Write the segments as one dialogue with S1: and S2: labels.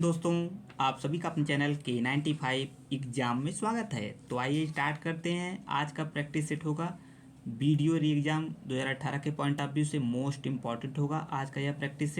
S1: दोस्तों, आप सभी का अपने चैनल K95 एग्जाम में स्वागत है। तो आइए स्टार्ट करते हैं। आज का प्रैक्टिस सेट होगा वीडियो री एग्जाम 2018 के पॉइंट ऑफ व्यू से मोस्ट इम्पॉर्टेंट होगा आज का यह प्रैक्टिस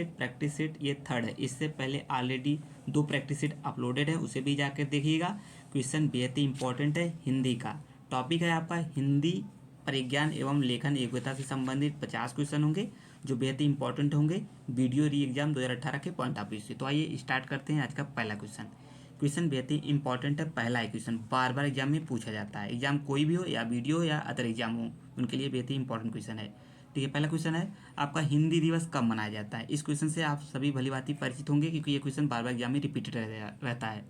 S1: सेट ये थर्ड है। इससे पहले ऑलरेडी 2 प्रैक्टिस सेट अपलोडेड है, उसे भी जाकर देखिएगा। क्वेश्चन बेहद ही इंपॉर्टेंट है। हिंदी का टॉपिक है आपका हिंदी परिज्ञान एवं लेखन योग्यता से संबंधित 50 क्वेश्चन होंगे जो बेहद ही इंपॉर्टेंट होंगे वीडियो री एग्जाम 2018 के पॉइंट ऑफ व्यू से। तो आइए स्टार्ट करते हैं आज का पहला क्वेश्चन बेहद ही इंपॉर्टेंट है। पहला ही क्वेश्चन बार बार एग्जाम में पूछा जाता है, एग्जाम कोई भी हो या वीडियो या अदर एग्जाम हो, उनके लिए बेहद ही इंपॉर्टेंट क्वेश्चन है। ठीक है, पहला क्वेश्चन है आपका हिंदी दिवस कब मनाया जाता है। इस क्वेश्चन से आप सभी भली भांति परिचित होंगे क्योंकि ये क्वेश्चन बार बार एग्जाम में रिपीटेड रहता है।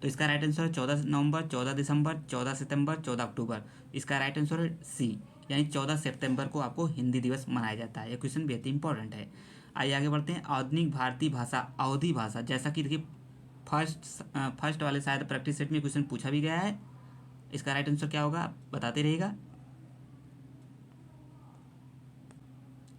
S1: तो इसका राइट आंसर है 14 नवंबर, 14 दिसंबर, 14 सितंबर, 14 अक्टूबर। इसका राइट आंसर है सी, यानी 14 सितंबर को आपको हिंदी दिवस मनाया जाता है। यह क्वेश्चन बेहद इंपॉर्टेंट है। आइए आगे बढ़ते हैं। आधुनिक भारतीय भाषा अवधी भाषा, जैसा कि देखिए फर्स्ट वाले शायद प्रैक्टिस सेट में क्वेश्चन पूछा भी गया है। इसका राइट आंसर क्या होगा आप बताते रहिएगा।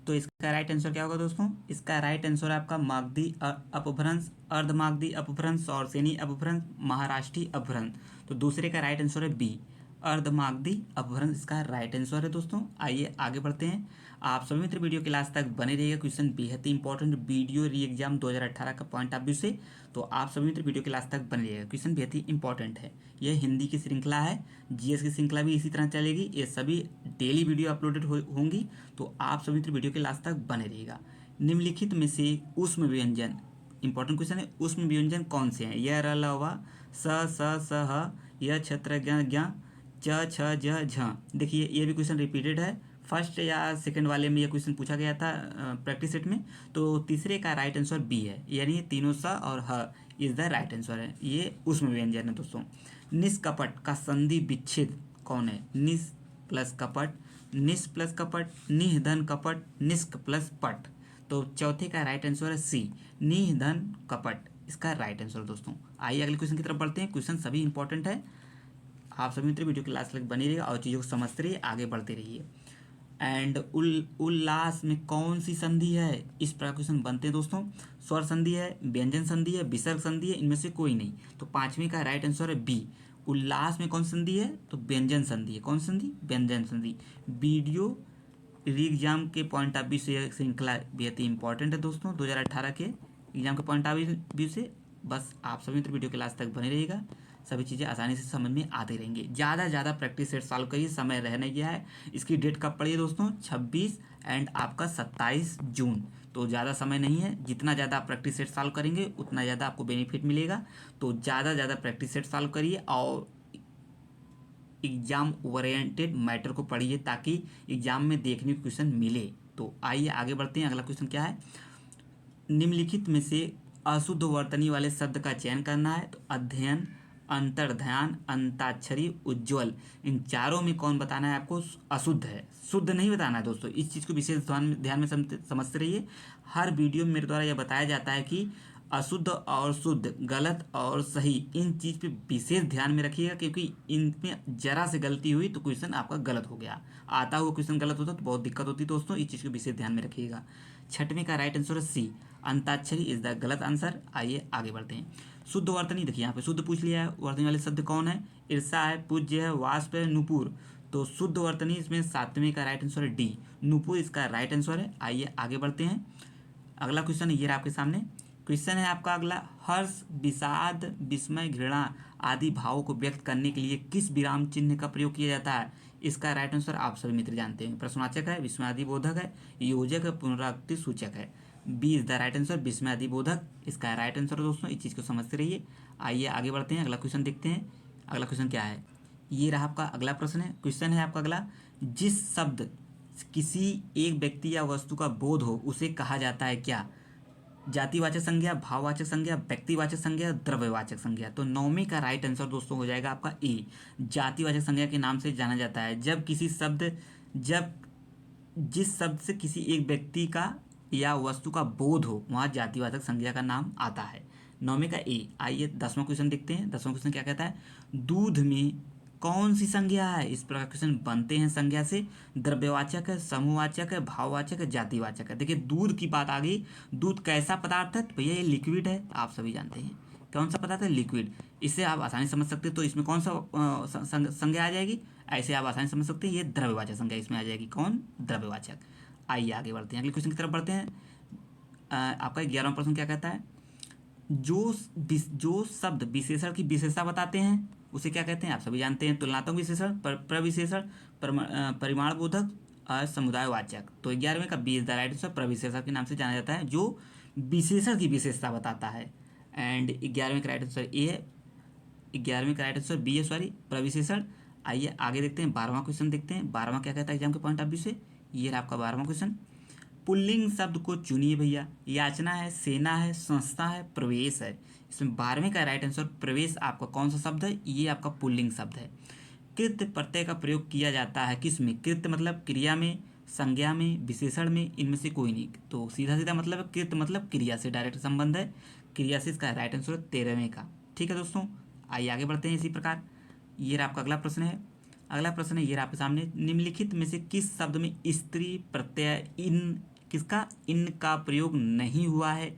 S1: तो इसका राइट आंसर क्या होगा दोस्तों? इसका राइट आंसर आपका मागधी अपभ्रंश, अर्धमागधी अपभ्रंश और सैनी अपभ्रंश, महाराष्ट्रीय अपभ्रंश। तो दूसरे का राइट आंसर है बी, अर्धमागधी अपभ्रंश इसका राइट आंसर है दोस्तों। आइए आगे बढ़ते हैं। आप सभी मित्र वीडियो के लास्ट तक बने रहिएगा। क्वेश्चन बेहद ही इंपॉर्टेंट वीडियो री एग्जाम 2018 का पॉइंट ऑफ व्यू से। तो आप सभी मित्र वीडियो के लास्ट तक बने रहिएगा। क्वेश्चन बेहद ही इंपॉर्टेंट है। यह हिंदी की श्रृंखला है, जीएस की श्रृंखला भी इसी तरह चलेगी। ये सभी डेली वीडियो अपलोडेड होंगी, तो आप सभी मित्र वीडियो के लास्ट तक बने रहिएगा। निम्नलिखित में से ऊष्म व्यंजन, इंपॉर्टेंट क्वेश्चन है, ऊष्म व्यंजन कौन से हैं? य र ल व स ह य छत्र ज्ञ च छ ज झ। देखिए ये भी क्वेश्चन रिपीटेड है, फर्स्ट या सेकंड वाले में ये क्वेश्चन पूछा गया था प्रैक्टिस सेट में। तो तीसरे का राइट आंसर बी है, यानी ये तीनों स और ह इज द राइट आंसर है। ये ऊष्म व्यंजन है दोस्तों। निष्कपट का संधि विच्छेद कौन है? निस प्लस कपट, निस प्लस कपट, निह धन कपट, निष्क प्लस पट। तो चौथे का राइट आंसर है सी, निह धन कपट इसका राइट आंसर दोस्तों। आइए अगले क्वेश्चन की तरफ बढ़ते हैं। क्वेश्चन सभी इंपॉर्टेंट है, आप सभी मित्र वीडियो के लास्ट तक बनी रहिएगा और चीज़ों को समझते रहिए, आगे बढ़ते रहिए। एंड उल्लास में कौन सी संधि है? इस प्रकार क्वेश्चन बनते हैं दोस्तों। स्वर संधि है, व्यंजन संधि है, विसर्ग संधि है, इनमें से कोई नहीं। तो पांचवें का राइट आंसर है बी, उल्लास में कौन संधि है? तो व्यंजन संधि है। कौन संधि? व्यंजन संधि। वीडियो री एग्जाम के पॉइंट ऑफ व्यू से यह श्रृंखला बेहद ही इंपॉर्टेंट है दोस्तों 2018 के एग्जाम के पॉइंट ऑफ व्यू से। बस आप सभी मित्र वीडियो के लास्ट तक बने रहिएगा, सभी चीज़ें आसानी से समझ में आती रहेंगी। ज़्यादा ज़्यादा प्रैक्टिस सेट सॉल्व करिए, समय रहने गया है। इसकी डेट कब पड़ी है दोस्तों? 26 एंड आपका 27 जून। तो ज़्यादा समय नहीं है, जितना ज़्यादा आप प्रैक्टिस सेट सॉल्व करेंगे उतना ज़्यादा आपको बेनिफिट मिलेगा। तो ज़्यादा ज़्यादा प्रैक्टिस सेट सॉल्व करिए और एग्जाम ओरिएंटेड मैटर को पढ़िए ताकि एग्जाम में देखने को क्वेश्चन मिले। तो आइए आगे बढ़ते हैं। अगला क्वेश्चन क्या है? निम्नलिखित में से अशुद्ध वर्तनी वाले शब्द का चयन करना है। तो अध्ययन, अंतर्ध्यान, अंताक्षरी, उज्ज्वल, इन चारों में कौन बताना है आपको अशुद्ध है? शुद्ध नहीं बताना है दोस्तों। इस चीज़ को विशेष ध्यान में समझते रहिए। हर वीडियो में मेरे द्वारा यह बताया जाता है कि अशुद्ध और शुद्ध, गलत और सही, इन चीज़ पे विशेष ध्यान में रखिएगा क्योंकि इनमें जरा से गलती हुई तो क्वेश्चन आपका गलत हो गया। आता हुआ क्वेश्चन गलत होता तो बहुत दिक्कत होती दोस्तों, इस चीज़ को विशेष ध्यान में रखिएगा। छठवें का राइट आंसर है सी, अंताक्षरी इज द गलत आंसर। आइए आगे बढ़ते हैं। शुद्ध वर्तनी, देखिए यहाँ पे शुद्ध पूछ लिया है। वर्तनी वाले शब्द कौन है? ईर्षा है, पूज्य है, वाष्प है, नुपुर। तो शुद्ध वर्तनी इसमें सातवें का राइट आंसर है डी, नुपुर इसका राइट आंसर है। आइए आगे बढ़ते हैं। अगला क्वेश्चन ये रहा आपके सामने। क्वेश्चन है आपका अगला, हर्ष, विषाद, विस्मय, घृणा आदि भावों को व्यक्त करने के लिए किस विराम चिन्ह का प्रयोग किया जाता है? इसका राइट आंसर आप सभी मित्र जानते हैं, प्रश्नवाचक है, विस्मयादिबोधक है, योजक है, पुनरावृत्ति सूचक है। B is the right answer, विस्मयादिबोधक इसका राइट आंसर है दोस्तों। इस चीज़ को समझते रहिए। आइए आगे बढ़ते हैं, अगला क्वेश्चन देखते हैं। अगला क्वेश्चन क्या है? ये रहा आपका अगला प्रश्न है। क्वेश्चन है आपका अगला, जिस शब्द किसी एक व्यक्ति या वस्तु का बोध हो उसे कहा जाता है क्या? जातिवाचक संज्ञा, भाववाचक संज्ञा, व्यक्तिवाचक संज्ञा, द्रव्यवाचक संज्ञा। तो नौवीं का राइट आंसर दोस्तों हो जाएगा आपका ए, जातिवाचक संज्ञा के नाम से जाना जाता है। जब जिस शब्द से किसी एक व्यक्ति का या वस्तु का बोध हो वहाँ जातिवाचक संज्ञा का नाम आता है। नौवीं का ए। आइए 10वां क्वेश्चन देखते हैं। 10वां क्वेश्चन क्या कहता है? दूध में कौन सी संज्ञा है? इस प्रकार क्वेश्चन बनते हैं संज्ञा से। द्रव्यवाचक है, समूहवाचक है, भाववाचक है, जातिवाचक है। देखिए दूध की बात आ गई। दूध कैसा पदार्थ है? तो भैया ये लिक्विड है, आप सभी जानते हैं कौन सा पदार्थ है? लिक्विड। इससे आप आसानी से समझ सकते हैं। तो इसमें कौन सा संज्ञा आ जाएगी? ऐसे आप आसानी से समझ सकते हैं, ये द्रव्यवाचक संज्ञा इसमें आ जाएगी। कौन? द्रव्यवाचक। आइए आगे बढ़ते हैं, अगले क्वेश्चन की तरफ बढ़ते हैं। आपका 11वां प्रश्न क्या कहता है? जो शब्द विशेषण की विशेषता बताते हैं उसे क्या कहते हैं? आप सभी जानते हैं, तुलनात्मक विशेषण, प्रविशेषण, परिमाण बोधक और समुदायवाचक। तो 11वें का B is the right answer, प्रविशेषण के नाम से जाना जाता है, जो विशेषण की विशेषता बताता है। एंड 11वें का राइट आंसर ए है, 11वें का राइट आंसर बी है, सॉरी, प्रविशेषण। आइए आगे देखते हैं, 12वां क्वेश्चन देखते हैं। 12वां क्या कहता है एग्जाम के पॉइंट ऑफ व्यू से? ये रहा आपका 12वां क्वेश्चन। पुल्लिंग शब्द को चुनिए भैया। याचना है, सेना है, संस्था है, प्रवेश है। इसमें 12वें का राइट आंसर प्रवेश आपका कौन सा शब्द है? ये आपका पुल्लिंग शब्द है। कृत्य प्रत्यय का प्रयोग किया जाता है किस में? कृत्य मतलब क्रिया में, संज्ञा में, विशेषण में, इनमें से कोई नहीं। तो सीधा सीधा मतलब है, कृत्य मतलब क्रिया से डायरेक्ट संबंध है, क्रिया से। इसका राइट आंसर है 13वें का। ठीक है दोस्तों, आइए आगे बढ़ते हैं इसी प्रकार। ये रहा आपका अगला प्रश्न है। अगला प्रश्न है ये रहा आपके सामने, निम्नलिखित में से किस शब्द में स्त्री प्रत्यय इन, किसका? इन का प्रयोग नहीं हुआ है?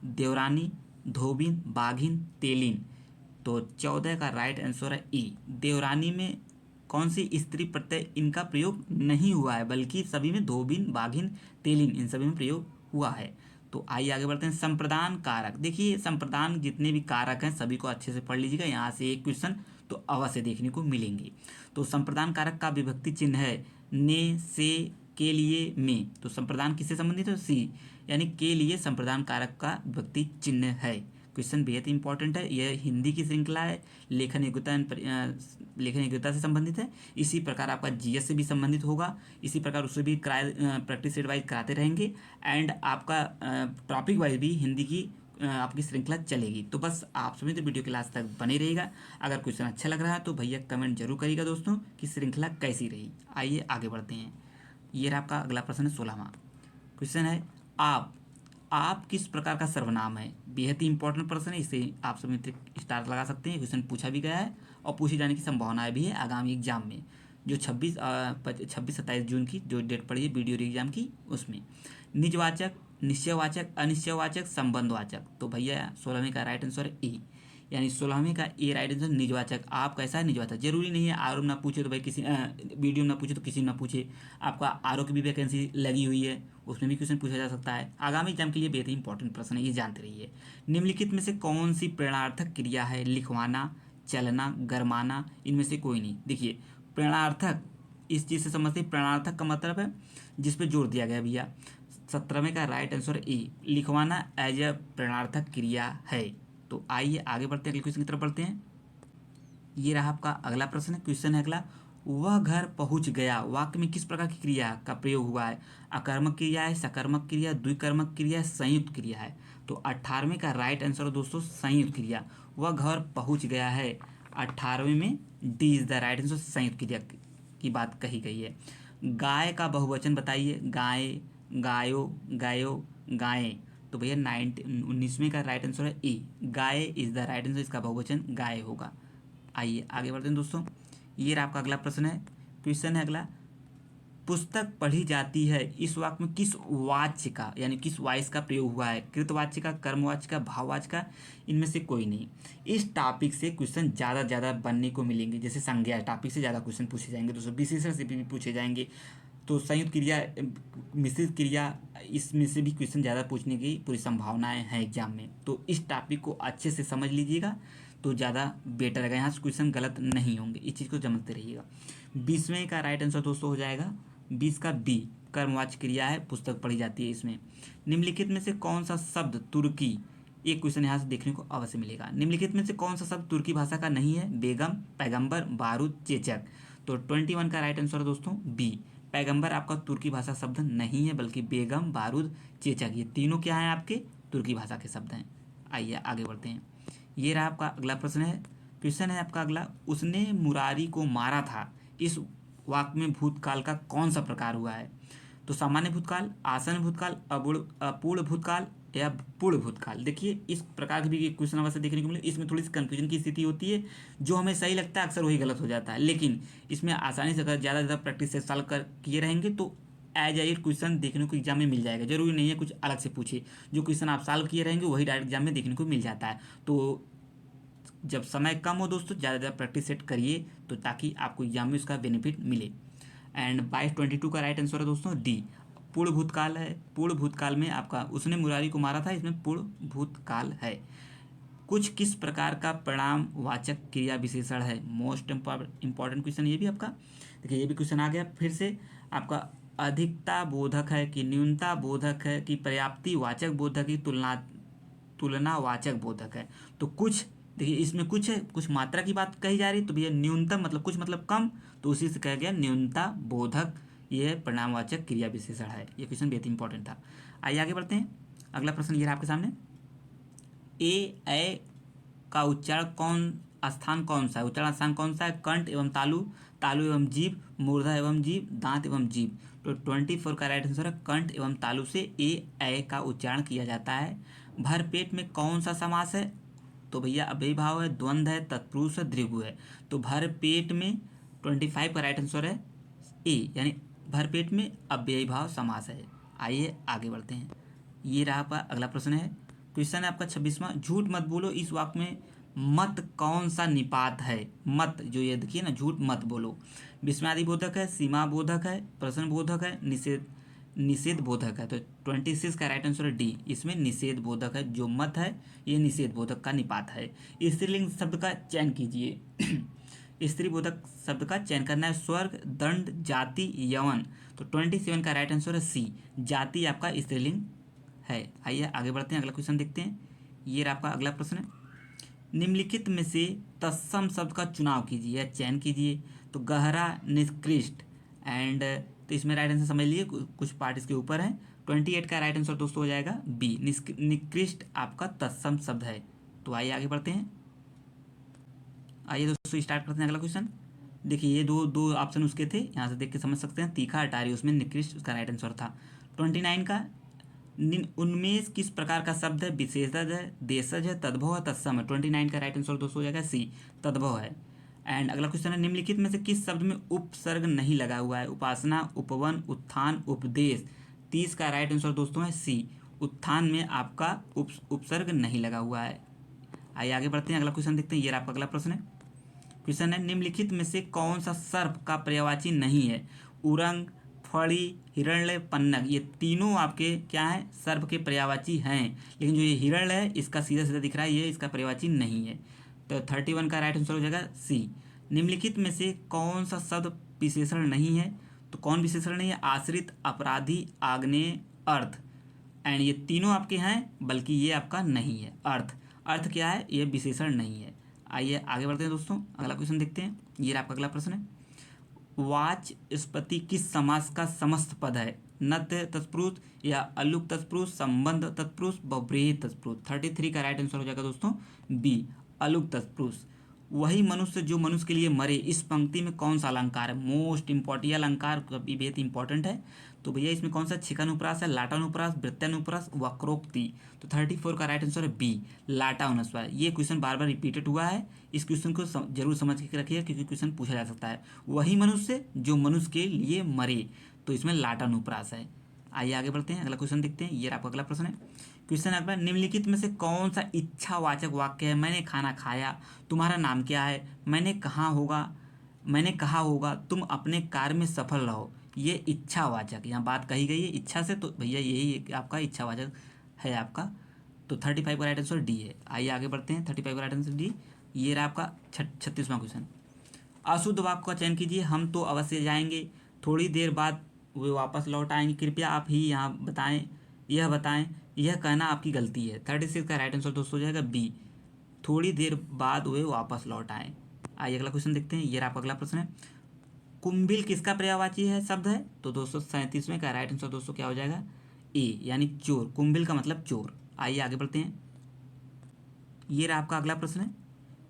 S1: देवरानी, धोबिन, बाघिन, तेलिन। तो 14 का राइट आंसर है ई। देवरानी में कौन सी स्त्री प्रत्यय इनका प्रयोग नहीं हुआ है, बल्कि सभी में धोबिन, बाघिन, तेलिन, इन सभी में प्रयोग हुआ है। तो आइए आगे बढ़ते हैं। संप्रदान कारक, देखिए संप्रदान जितने भी कारक हैं सभी को अच्छे से पढ़ लीजिएगा, यहाँ से एक क्वेश्चन तो अवश्य देखने को मिलेंगे। तो संप्रदान कारक का विभक्ति चिन्ह है ने, से, के लिए, में। तो संप्रदान किससे संबंधित है? सी, यानी के लिए संप्रदान कारक का विभक्ति चिन्ह है। क्वेश्चन बेहद इंपॉर्टेंट है, यह हिंदी की श्रृंखला है, लेखन योग्यता से संबंधित है। इसी प्रकार आपका जीएस से भी संबंधित होगा, इसी प्रकार उससे भी प्रैक्टिस सेट वाइज कराते रहेंगे। एंड आपका टॉपिक वाइज भी हिंदी की आपकी श्रृंखला चलेगी। तो बस आप सभी तो वीडियो के लास्ट तक बने रहिएगा। अगर क्वेश्चन अच्छा लग रहा है तो भैया कमेंट जरूर करिएगा दोस्तों कि श्रृंखला कैसी रही। आइए आगे बढ़ते हैं। ये रहा आपका अगला प्रश्न है, 16वां क्वेश्चन है, आप किस प्रकार का सर्वनाम है? बेहद ही इंपॉर्टेंट प्रश्न है, इसे आप सभी स्टार लगा सकते हैं। क्वेश्चन पूछा भी गया है और पूछे जाने की संभावनाएं भी है आगामी एग्जाम में, जो 26-27 जून की जो डेट पड़ी है वीडियो एग्जाम की, उसमें। निजवाचक, निश्चयवाचक, अनिश्चयवाचक, संबंधवाचक। तो भैया 16वें का राइट आंसर है ए, यानी 16वें का ए राइट आंसर निजवाचक। आप कैसा है? निजवाचक। जरूरी नहीं है आर ना पूछे तो भाई किसी वीडियो में ना पूछे तो किसी ना पूछे, आपका आर की भी वैकेंसी लगी हुई है, उसमें भी क्वेश्चन पूछा जा सकता है। आगामी एग्जाम के लिए बेहद इंपॉर्टेंट प्रश्न है, ये जानते रहिए। निम्नलिखित में से कौन सी प्रेरणार्थक क्रिया है? लिखवाना, चलना, गरमाना, इनमें से कोई नहीं। देखिए प्रेरणार्थक इस चीज़ से समझते हैं, प्रेरणार्थक का मतलब है जिस पे जोर दिया गया भैया। 17वें का राइट आंसर ए, लिखवाना एज ए प्रेरणार्थक क्रिया है। तो आइए आगे बढ़ते हैं, अगले क्वेश्चन की तरफ बढ़ते हैं। ये रहा आपका अगला प्रश्न। क्वेश्चन है अगला, वह घर पहुंच गया वाक्य में किस प्रकार की क्रिया का प्रयोग हुआ है? अकर्मक क्रिया है, सकर्मक क्रिया, द्विकर्मक क्रिया, संयुक्त क्रिया है। तो 18वें का राइट आंसर दोस्तों संयुक्त क्रिया। वह घर पहुंच गया है, 18वें में D is the right answer, संयुक्त क्रिया की बात कही गई है। गाय का बहुवचन बताइए। गाय, गायो, गायो, गायें। तो भैया 19वें का राइट आंसर है ए, गाय इज द राइट आंसर, इसका बहुवचन गाय होगा। आइए आगे बढ़ते हैं दोस्तों। ये रहा आपका अगला प्रश्न है। क्वेश्चन है अगला, पुस्तक पढ़ी जाती है, इस वाक्य में किस वाच्य का यानी किस वॉइस का प्रयोग हुआ है? कृतवाच्य का, कर्मवाच्य का, भाववाच्य का, इनमें से कोई नहीं। इस टॉपिक से क्वेश्चन ज़्यादा बनने को मिलेंगे, जैसे संज्ञा टॉपिक से ज़्यादा क्वेश्चन पूछे जाएंगे दोस्तों, विशेषण से भी पूछे जाएंगे। तो संयुक्त क्रिया, मिश्रित क्रिया, इसमें से भी क्वेश्चन ज़्यादा पूछने की पूरी संभावनाएं हैं एग्जाम में। तो इस टॉपिक को अच्छे से समझ लीजिएगा तो ज़्यादा बेटर रहेगा, यहाँ से क्वेश्चन गलत नहीं होंगे, इस चीज़ को समझते रहिएगा। 20वें का राइट आंसर दोस्तों हो जाएगा 20 का बी, कर्मवाच्य क्रिया है, पुस्तक पढ़ी जाती है इसमें। निम्नलिखित में से कौन सा शब्द तुर्की, एक क्वेश्चन यहाँ से देखने को अवश्य मिलेगा। निम्नलिखित में से कौन सा शब्द तुर्की भाषा का नहीं है? बेगम, पैगंबर, बारूद, चेचक। तो 21 का राइट आंसर है दोस्तों बी, पैगंबर आपका तुर्की भाषा शब्द नहीं है, बल्कि बेगम, बारूद, चेचक, ये तीनों क्या हैं? आपके तुर्की भाषा के शब्द हैं। आइए आगे बढ़ते हैं। ये रहा आपका अगला प्रश्न है। क्वेश्चन है आपका अगला, उसने मुरारी को मारा था, इस वाक्य में भूतकाल का कौन सा प्रकार हुआ है? तो सामान्य भूतकाल, आसन भूतकाल, अपूर्ण भूतकाल या पूर्ण भूतकाल। देखिए इस प्रकार के भी क्वेश्चन अवश्य देखने को मिले, इसमें थोड़ी सी कन्फ्यूजन की स्थिति होती है, जो हमें सही लगता है अक्सर वही गलत हो जाता है। लेकिन इसमें आसानी से अगर ज़्यादा प्रैक्टिस से सॉल्व कर किए रहेंगे तो एज ए क्वेश्चन देखने को एग्जाम में मिल जाएगा। जरूरी नहीं है कुछ अलग से पूछे, जो क्वेश्चन आप सॉल्व किए रहेंगे वही डायरेक्ट एग्जाम में देखने को मिल जाता है। तो जब समय कम हो दोस्तों ज़्यादा प्रैक्टिस सेट करिए, तो ताकि आपको एग्जाम में उसका बेनिफिट मिले। एंड 2222 का राइट आंसर है दोस्तों डी, पूर्ण भूतकाल है। पूर्ण भूतकाल में आपका उसने मुरारी को मारा था, इसमें पूर्ण भूतकाल है। कुछ किस प्रकार का परिणाम वाचक क्रिया विशेषण है? मोस्ट इंपॉर्टेंट क्वेश्चन ये भी आपका। देखिए ये भी क्वेश्चन आ गया फिर से आपका, अधिकता बोधक है कि न्यूनता बोधक है कि पर्याप्ति वाचक बोधक की तुलनावाचक बोधक है? तो कुछ देखिए इसमें कुछ है, कुछ मात्रा की बात कही जा रही, तो भैया न्यूनतम मतलब कुछ मतलब कम, तो उसी से कहा गया न्यूनता बोधक, ये परिणामवाचक क्रिया विशेषण है। ये क्वेश्चन बहुत इंपॉर्टेंट था। आइए आगे बढ़ते हैं। अगला प्रश्न ये रहा आपके सामने, ए का उच्चारण स्थान कौन सा है? उच्चारण स्थान कौन सा है? कंठ एवं तालु, तालु एवं जीभ, मूर्धा एवं जीभ, दांत एवं जीभ। तो 24 का राइट आंसर है कंठ एवं तालु से ए का उच्चारण किया जाता है। भरपेट में कौन सा समास है? तो भैया अव्ययी भाव है, द्वंद्व है, तत्पुरुष है, द्विगु है। तो भरपेट में 25 का राइट आंसर है ए, यानी भरपेट में अव्ययी भाव समास है। आइए आगे बढ़ते हैं। ये रहा आपका अगला प्रश्न है, क्वेश्चन है आपका 26वां, झूठ मत बोलो इस वाक्य में मत कौन सा निपात है? मत जो ये देखिए ना, झूठ मत बोलो, विस्मयादि बोधक है, सीमा बोधक है, प्रश्न बोधक है, निषेध बोधक है। तो 26 का राइट आंसर है डी, इसमें निषेध बोधक है। जो मत है ये निषेध बोधक का निपात है। स्त्रीलिंग शब्द का चयन कीजिए। स्त्री बोधक शब्द का चयन करना है, स्वर्ग, दंड, जाति, यवन। तो 27 का राइट आंसर है सी, जाति आपका स्त्रीलिंग है। आइए आगे बढ़ते हैं, अगला क्वेश्चन देखते हैं। ये रहा आपका अगला प्रश्न है, निम्नलिखित में से तत्सम शब्द का चुनाव कीजिए या चयन कीजिए। तो गहरा, निकृष्ट एंड, तो इसमें राइट आंसर समझ लीजिए, कुछ पार्ट इसके ऊपर है। 28 का राइट आंसर दोस्तों हो जाएगा बी, निकृष्ट आपका तत्सम शब्द है। तो आइए आगे बढ़ते हैं। आइए दोस्तों स्टार्ट करते हैं अगला क्वेश्चन। देखिए ये दो दो ऑप्शन उसके थे, यहाँ से देख के समझ सकते हैं। तीखा, अटारी, उसमें निकृष्ट उसका राइट आंसर था। 29 का, उनमें किस प्रकार का शब्द है? विशेषज है, देशज है, तद्भव है, तत्सम है। 29 का राइट आंसर दोस्तों हो जाएगा सी, तद्भव है। एंड अगला क्वेश्चन है, निम्नलिखित में से किस शब्द में उपसर्ग नहीं लगा हुआ है? उपासना, उपवन, उत्थान, उपदेश। 30 का राइट आंसर दोस्तों है सी, उत्थान में आपका उपसर्ग नहीं लगा हुआ है। आइए आगे बढ़ते हैं, अगला क्वेश्चन देखते हैं। ये आपका अगला प्रश्न है, क्वेश्चन है, निम्नलिखित में से कौन सा सर्प का पर्यायवाची नहीं है? उरंग, फड़ी, हिरण्य, पन्नग। ये तीनों आपके क्या है? सर्प के पर्यायवाची हैं, लेकिन जो ये हिरण्य है इसका सीधा सीधा दिख रहा है, ये इसका पर्यायवाची नहीं है। तो 31 का राइट आंसर हो जाएगा सी। निम्नलिखित में से कौन सा शब्द विशेषण नहीं है? तो कौन विशेषण नहीं है? आश्रित, अपराधी, आग्नेय, अर्थ। एंड ये तीनों आपके हैं, बल्कि ये आपका नहीं है। अर्थ, अर्थ क्या है? ये विशेषण नहीं है। आइए आगे बढ़ते हैं दोस्तों, अगला क्वेश्चन देखते हैं। ये आपका अगला प्रश्न है, वाचस्पति किस समास का समस्त पद है? नत्य तत्पुरुष या अलुक तत्पुरुष, संबंध तत्पुरुष, बहुब्रीहि तत्पुरुष। 33 का राइट आंसर हो जाएगा दोस्तों बी, अलुक तत्पुरुष। वही मनुष्य जो मनुष्य के लिए मरे, इस पंक्ति में कौन सा अलंकार है? मोस्ट इंपॉर्टेंट, यह अलंकार कभी बेहद इंपॉर्टेंट है। तो भैया इसमें कौन सा छिकानुप्रास है? लाटानुप्रास, वृत्तानुप्रास, वक्रोक्ति। तो 34 का राइट आंसर है बी, लाटानुप्रास। ये क्वेश्चन बार बार रिपीटेड हुआ है, इस क्वेश्चन को जरूर समझ के रखिए, क्योंकि क्वेश्चन पूछा जा सकता है। वही मनुष्य जो मनुष्य के लिए मरे, तो इसमें लाटानुप्रास है। आइए आगे बढ़ते हैं, अगला क्वेश्चन देखते हैं। ये आपका अगला प्रश्न है, क्वेश्चन अगला, निम्नलिखित में से कौन सा इच्छावाचक वाक्य है? मैंने खाना खाया, तुम्हारा नाम क्या है, मैंने कहा होगा तुम अपने कार्य में सफल रहो। ये इच्छावाचक, यहाँ बात कही गई है इच्छा से, तो भैया यही आपका इच्छावाचक है आपका। तो 35 का राइट आंसर डी है। आइए आगे बढ़ते हैं, 35 का राइट आंसर डी। ये रहा आपका 36वां क्वेश्चन, अशुद्ध वाक्य का चयन कीजिए। हम तो अवश्य जाएंगे, थोड़ी देर बाद वे वापस लौट आएंगे, कृपया आप ही यहाँ बताएं, यह कहना आपकी गलती है। 36 का राइट आंसर दोस्तों हो जाएगा बी, थोड़ी देर बाद वे वापस लौट आए। आइए अगला क्वेश्चन देखते हैं। ये आपका अगला प्रश्न है, कुंभिल किसका पर्यायवाची है शब्द है? तो दोस्तों 37वें का राइट आंसर दोस्तों क्या हो जाएगा? ए, यानी चोर। कुंभिल का मतलब चोर। आइए आगे बढ़ते हैं। ये रहा आपका अगला प्रश्न है,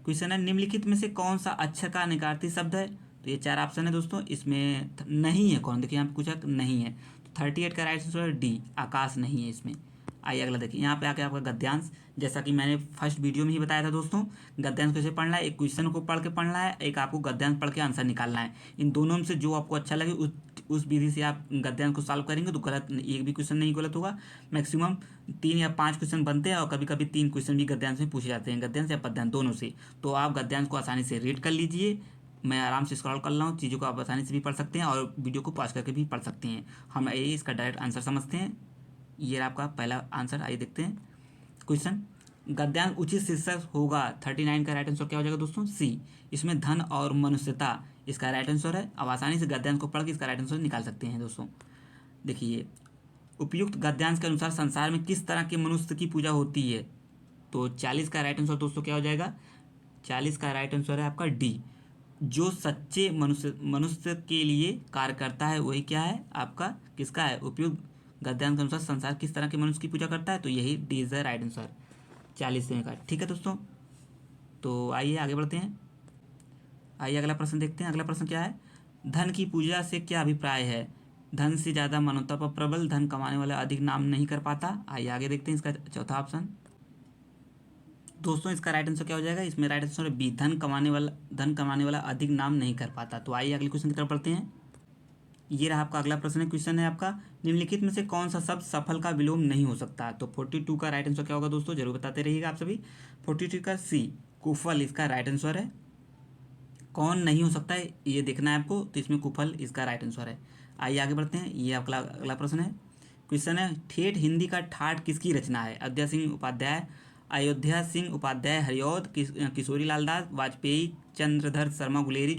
S1: क्वेश्चन है, निम्नलिखित में से कौन सा अक्षर का निकार्ती शब्द है? तो ये 4 ऑप्शन है दोस्तों, इसमें नहीं है कौन? देखिए यहाँ पे कुछ नहीं है, तो 38 का राइट आंसर डी, आकाश नहीं है इसमें। आइए अगला देखिए, यहाँ पे आके आपका गद्यांश, जैसा कि मैंने फर्स्ट वीडियो में ही बताया था दोस्तों, गद्यांश कैसे पढ़ना है। एक क्वेश्चन को पढ़ के पढ़ना है, एक आपको गद्यांश पढ़ के आंसर निकालना है। इन दोनों में से जो आपको अच्छा लगे उस विधि से आप गद्यांश को सॉल्व करेंगे तो गलत, एक भी क्वेश्चन नहीं गलत होगा। मैक्सिमम 3 या 5 क्वेश्चन बनते हैं और कभी कभी 3 क्वेश्चन भी गद्यांश में पूछे जाते हैं, गद्यांश या पद्यांश दोनों से। तो आप गद्यांश को आसानी से रीड कर लीजिए। मैं आराम से स्क्रॉल कर रहा हूँ, चीज़ों को आप आसानी से भी पढ़ सकते हैं और वीडियो को पॉज करके भी पढ़ सकते हैं। हम ये इसका डायरेक्ट आंसर समझते हैं। ये रहा आपका पहला आंसर, आइए देखते हैं क्वेश्चन। गद्यांश उचित शीर्षक होगा 39 का राइट आंसर क्या हो जाएगा दोस्तों? सी। इसमें धन और मनुष्यता इसका राइट आंसर है। अब आसानी से गद्यांश को पढ़ के इसका राइट आंसर निकाल सकते हैं दोस्तों। देखिए, उपयुक्त गद्यांश के अनुसार संसार में किस तरह के मनुष्य की पूजा होती है? तो 40 का राइट आंसर दोस्तों क्या हो जाएगा? 40 का राइट आंसर है आपका डी। जो सच्चे मनुष्य के लिए कार्य करता है वही क्या है आपका, किसका है? उपयुक्त गद्यांश के अनुसार संसार किस तरह के मनुष्य की पूजा करता है? तो यही D is the right answer 40वें का। ठीक है दोस्तों, तो आइए आगे बढ़ते हैं। आइए अगला प्रश्न देखते हैं। अगला प्रश्न क्या है? धन की पूजा से क्या अभिप्राय है? धन से ज़्यादा मानवता पर प्रबल, धन कमाने वाला अधिक नाम नहीं कर पाता। आइए आगे देखते हैं इसका चौथा ऑप्शन। दोस्तों इसका राइट आंसर क्या हो जाएगा? इसमें राइट आंसर है बी, धन कमाने वाला अधिक नाम नहीं कर पाता। तो आइए अगले क्वेश्चन की तरफ पढ़ते हैं। ये रहा आपका अगला प्रश्न है। क्वेश्चन है आपका, निम्नलिखित में से कौन सा शब्द सफल का विलोम नहीं हो सकता? तो 42 का राइट आंसर क्या होगा दोस्तों? जरूर बताते रहिएगा आप सभी। 42 का सी, कुफल इसका राइट आंसर है। कौन नहीं हो सकता है ये देखना है आपको, तो इसमें कुफल इसका राइट आंसर है। आइए आगे बढ़ते हैं। ये आपका अगला प्रश्न है। क्वेश्चन है, ठेठ हिंदी का ठाठ किसकी रचना है? अयोध्या सिंह उपाध्याय हरिऔध, किशोरी लाल दास, वाजपेयी, चंद्रधर शर्मा गुलेरी,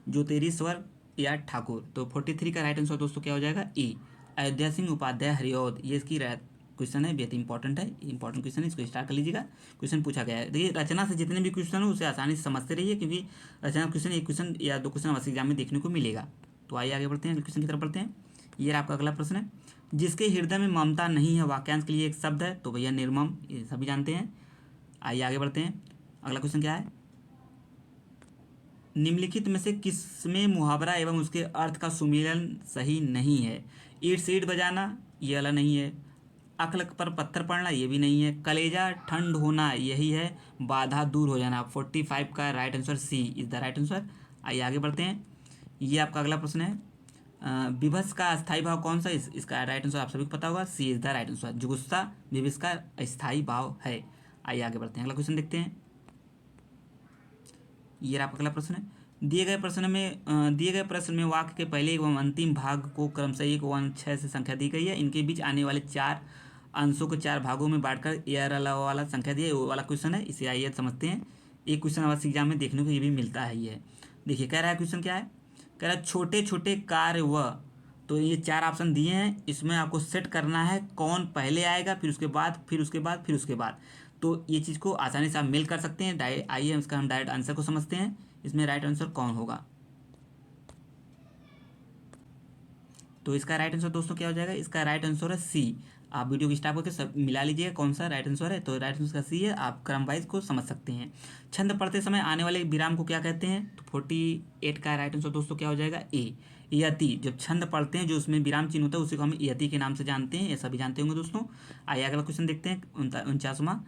S1: ज्योतिरीश्वर या ठाकुर। तो 43 का राइट आंसर दोस्तों क्या हो जाएगा? ई, अयोध्या सिंह उपाध्याय हरिऔध। ये इसकी क्वेश्चन है, बेहद इंपॉर्टेंट है, इंपॉर्टेंट क्वेश्चन है, इसको स्टार्ट कर लीजिएगा। क्वेश्चन पूछा गया है। देखिए रचना से जितने भी क्वेश्चन हो उसे आसानी से समझते रहिए, क्योंकि रचना क्वेश्चन एक क्वेश्चन या दो क्वेश्चन अवश्य एग्जाम में देखने को मिलेगा। तो आइए आगे बढ़ते हैं, अगले क्वेश्चन की तरफ बढ़ते हैं। ये आपका अगला प्रश्न है, जिसके हृदय में ममता नहीं है वाक्यांश के लिए एक शब्द है? तो भैया निर्मम, ये सभी जानते हैं। आइए आगे बढ़ते हैं। अगला क्वेश्चन क्या है? निम्नलिखित में से किसमें मुहावरा एवं उसके अर्थ का सुमेलन सही नहीं है? ईट सीट बजाना, ये वाला नहीं है। अक्ल पर पत्थर पड़ना, ये भी नहीं है। कलेजा ठंड होना, यही है। बाधा दूर हो जाना। 45 का right answer C is the right answer. आइए आगे बढ़ते हैं। ये आपका अगला प्रश्न है, विभस का अस्थायी भाव कौन सा? इसका राइट आंसर आप सभी को पता होगा, सी इज द राइट आंसर। जुगुस्सा विभस का अस्थायी भाव है। आइए आगे बढ़ते हैं, अगला क्वेश्चन देखते हैं। ये आपका अगला प्रश्न है, दिए गए प्रश्न में वाक्य के पहले एवं अंतिम भाग को क्रमशः 1, 1, 6 से संख्या दी गई है। इनके बीच आने वाले 4 अंशों को 4 भागों में बांटकर एयर वाला संख्या दी है, वो वाला क्वेश्चन है। इसे आइए समझते हैं। एक क्वेश्चन अवश्य एग्जाम में देखने को ये भी मिलता है। ये देखिए कह रहा है, क्वेश्चन क्या है? कह रहा है छोटे छोटे कार्य व, तो ये 4 ऑप्शन दिए हैं, इसमें आपको सेट करना है कौन पहले आएगा, फिर उसके बाद, फिर उसके बाद, फिर उसके बाद। तो ये चीज़ को आसानी से आप मेल कर सकते हैं। आइए इसका हम डायरेक्ट आंसर को समझते हैं। इसमें राइट आंसर कौन होगा? तो इसका राइट आंसर दोस्तों क्या हो जाएगा? इसका राइट आंसर है सी। आप वीडियो की स्टार्ट करके सब मिला लीजिएगा कौन सा राइट आंसर है। तो राइट आंसर का सी है, आप क्रम वाइज को समझ सकते हैं। छंद पढ़ते समय आने वाले विराम को क्या कहते हैं? तो 48 का राइट आंसर दोस्तों क्या हो जाएगा? ए, यति। जब छंद पढ़ते हैं जो उसमें विराम चिन्ह होता है उसी को हम यति के नाम से जानते हैं, ये सभी जानते होंगे दोस्तों। आइए अगला क्वेश्चन देखते हैं, 49वां।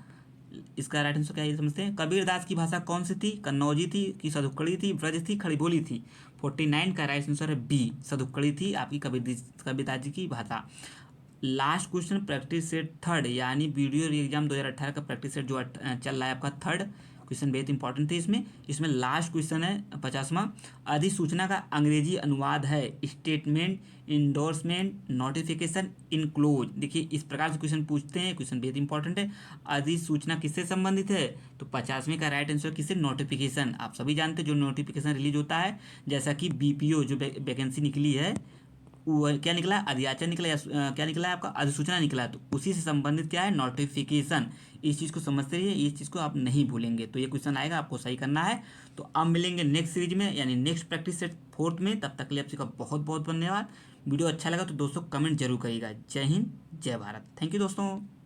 S1: इसका राइट आंसर क्या है समझते हैं। कबीरदास की भाषा कौन सी थी? कन्नौजी थी कि सदुक्कड़ी थी, ब्रज थी, खड़ी बोली थी? 49 का राइट आंसर है बी, सदुक्कड़ी थी आपकी कबीरदास जी की भाषा। Last question practice set third, यानी वीडियो एग्जाम 2018 का प्रैक्टिस सेट जो चल रहा है आपका थर्ड क्वेश्चन, बेहद इंपॉर्टेंट थे। इसमें लास्ट क्वेश्चन है 50वां। अधिसूचना का अंग्रेजी अनुवाद है स्टेटमेंट, इंडोर्समेंट, नोटिफिकेशन, इनक्लोज। देखिए इस प्रकार से क्वेश्चन पूछते हैं, क्वेश्चन बेहद इंपॉर्टेंट है। अधिसूचना किससे संबंधित है? तो 50वें का राइट आंसर किससे? नोटिफिकेशन। आप सभी जानते हैं जो नोटिफिकेशन रिलीज होता है, जैसा कि बीपीओ जो वैकेंसी निकली है, वो क्या निकला? अधियाचन निकला, या क्या निकला है आपका? अधिसूचना निकला। तो उसी से संबंधित क्या है? नोटिफिकेशन। इस चीज़ को समझते रहिए, इस चीज़ को आप नहीं भूलेंगे। तो ये क्वेश्चन आएगा, आपको सही करना है। तो अब मिलेंगे नेक्स्ट सीरीज में, यानी नेक्स्ट प्रैक्टिस सेट 4th में। तब तक के लिए आप सबका बहुत बहुत धन्यवाद। वीडियो अच्छा लगा तो दोस्तों कमेंट जरूर करिएगा। जय हिंद, जय भारत। थैंक यू दोस्तों।